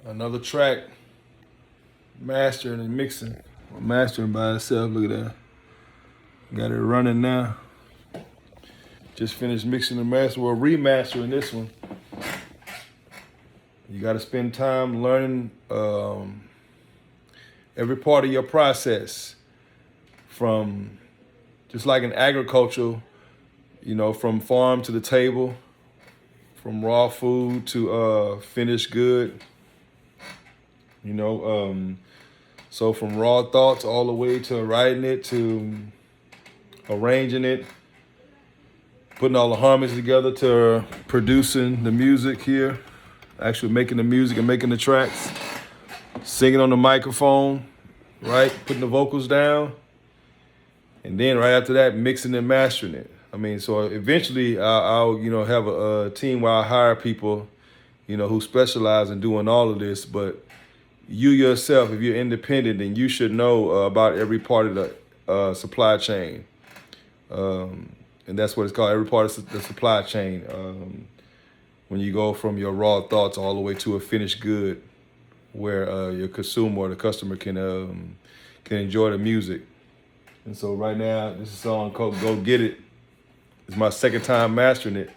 Another track, mastering and mixing. Mastering by itself, look at that. Got it running now. Just finished mixing the master, or remastering this one. You got to spend time learning every part of your process, from just like in agriculture, from farm to the table, from raw food to finished good. So from raw thoughts all the way to writing it, to arranging it, putting all the harmonies together, to producing the music here, actually making the music and making the tracks, singing on the microphone, right? Putting the vocals down. And then right after that, mixing and mastering it. So eventually I'll have a team where I hire people, who specialize in doing all of this. But you yourself, if you're independent, then you should know about every part of the supply chain. And that's what it's called, every part of the supply chain. When you go from your raw thoughts all the way to a finished good, where your consumer or the customer can enjoy the music. And so right now, this is a song called "Go Get It." It's my second time mastering it.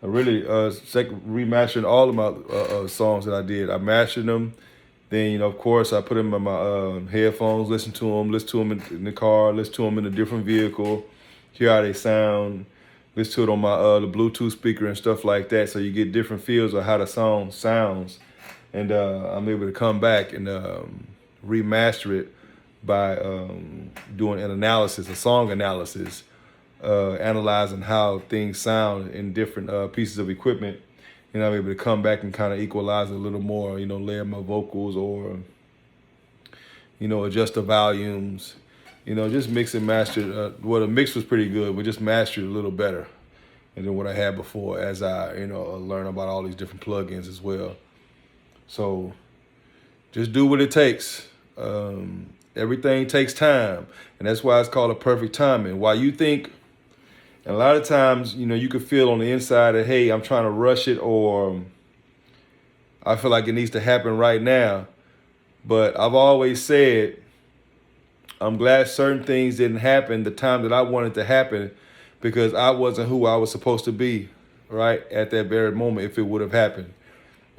I really remastering all of my songs that I did. I mastered them. Then, of course, I put them in my headphones, listen to them in the car, listen to them in a different vehicle, hear how they sound, listen to it on my the Bluetooth speaker and stuff like that, so you get different feels of how the song sounds. And I'm able to come back and remaster it by doing an analysis, a song analysis, analyzing how things sound in different pieces of equipment. And I'm able to come back and kind of equalize it a little more, layer my vocals, or, adjust the volumes, just mix and master. Well, the mix was pretty good, but just master it a little better than what I had before, as I, learn about all these different plugins as well. So just do what it takes. Everything takes time. And that's why it's called a perfect timing. While you think, and a lot of times, you could feel on the inside that, hey, I'm trying to rush it, or I feel like it needs to happen right now. But I've always said, I'm glad certain things didn't happen the time that I wanted to happen, because I wasn't who I was supposed to be, right, at that very moment, if it would have happened.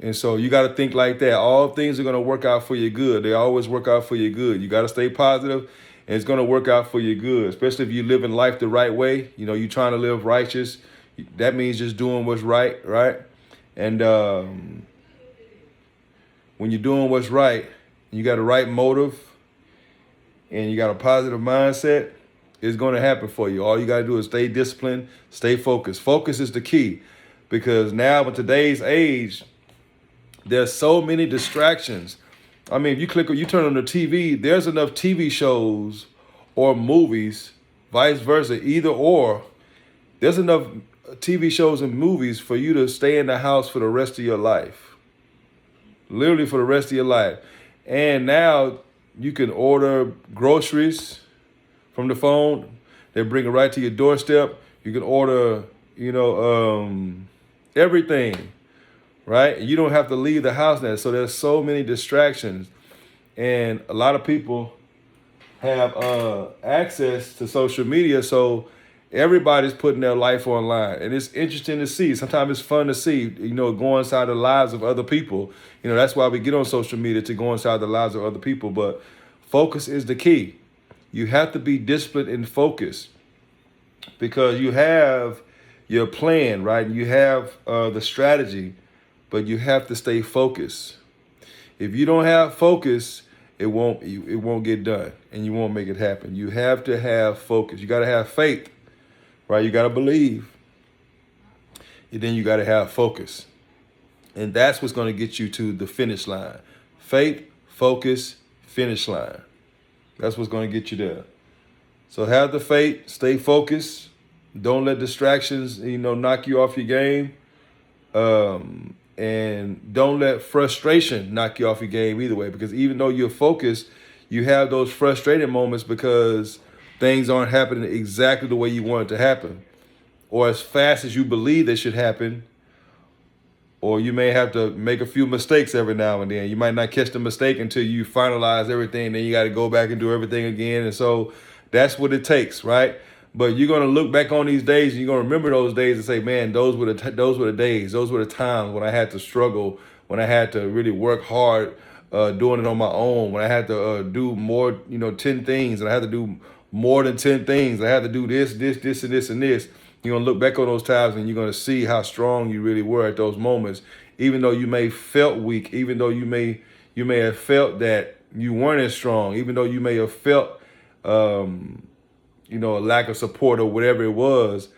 And so you got to think like that. All things are going to work out for your good. They always work out for your good. You got to stay positive, and it's going to work out for your good, especially if you live in life the right way. You're trying to live righteous. That means just doing what's right, right? And when you're doing what's right, you got the right motive, and you got a positive mindset, it's going to happen for you. All you got to do is stay disciplined, stay focused. Focus is the key, because now in today's age, there's so many distractions. If you turn on the TV, there's enough TV shows or movies, vice versa, either or. There's enough TV shows and movies for you to stay in the house for the rest of your life. Literally for the rest of your life. And now you can order groceries from the phone. They bring it right to your doorstep. You can order, everything. Right? You don't have to leave the house now. So there's so many distractions. And a lot of people have access to social media. So everybody's putting their life online. And it's interesting to see. Sometimes it's fun to see, go inside the lives of other people. That's why we get on social media, to go inside the lives of other people. But focus is the key. You have to be disciplined and focused, because you have your plan, right? You have the strategy. But you have to stay focused. If you don't have focus, it won't get done, and you won't make it happen. You have to have focus. You got to have faith, right? You got to believe, and then you got to have focus, and that's what's going to get you to the finish line. Faith, focus, finish line. That's what's going to get you there. So have the faith, stay focused. Don't let distractions, knock you off your game. And don't let frustration knock you off your game either way, because even though you're focused, you have those frustrating moments because things aren't happening exactly the way you want it to happen, or as fast as you believe they should happen, or you may have to make a few mistakes every now and then. You might not catch the mistake until you finalize everything. Then you got to go back and do everything again. And so that's what it takes, right? But you're gonna look back on these days, and you're gonna remember those days and say, "Man, those were the days, those were the times when I had to struggle, when I had to really work hard, doing it on my own, when I had to do more, 10 things, and I had to do more than 10 things. I had to do this, and this, and this." You're gonna look back on those times, and you're gonna see how strong you really were at those moments, even though you may felt weak, even though you may have felt that you weren't as strong, even though you may have felt a lack of support or whatever it was.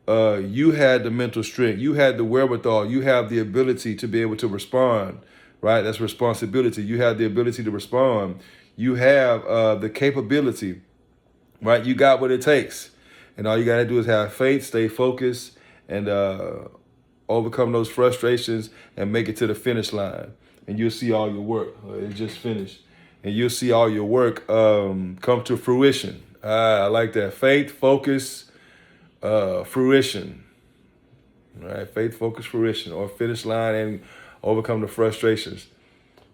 You had the mental strength, you had the wherewithal, you have the ability to be able to respond, right? That's responsibility. You have the ability to respond. You have the capability, right? You got what it takes. And all you got to do is have faith, stay focused, and overcome those frustrations and make it to the finish line. And you'll see all your work. It just finished. And you'll see all your work come to fruition. I like that. Faith, focus, fruition. All right, faith, focus, fruition, or finish line and overcome the frustrations.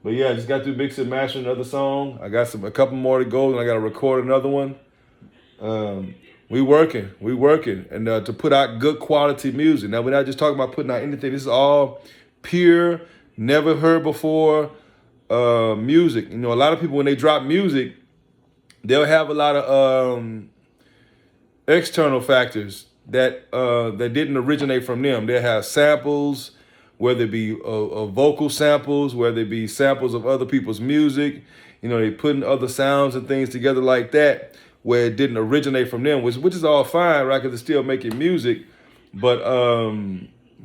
But yeah, I just got through mixing and mastering another song. I got a couple more to go, and I got to record another one. We working, and to put out good quality music. Now, we're not just talking about putting out anything. This is all pure, never heard before music. A lot of people, when they drop music, they'll have a lot of external factors that didn't originate from them. They'll have samples, whether it be vocal samples, whether it be samples of other people's music. They putting other sounds and things together like that, where it didn't originate from them, which is all fine, right? Because they're still making music. But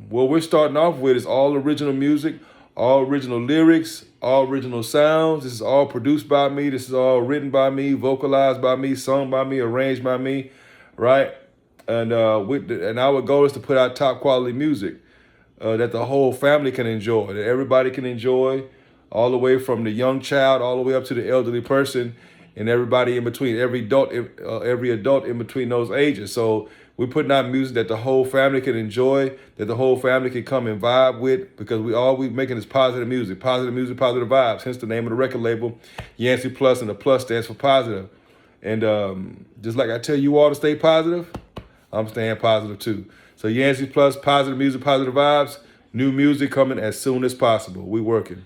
what we're starting off with is all original music, all original lyrics, all original sounds. This is all produced by me. This is all written by me, vocalized by me, sung by me, arranged by me, right? And and our goal is to put out top quality music that the whole family can enjoy, that everybody can enjoy, all the way from the young child all the way up to the elderly person, and everybody in between, every adult in between those ages. So we're putting out music that the whole family can enjoy, that the whole family can come and vibe with, because we making is positive music, positive vibes. Hence the name of the record label, Yancey Plus, and the plus stands for positive. And just like I tell you all to stay positive, I'm staying positive too. So Yancey Plus, positive music, positive vibes, new music coming as soon as possible. We working.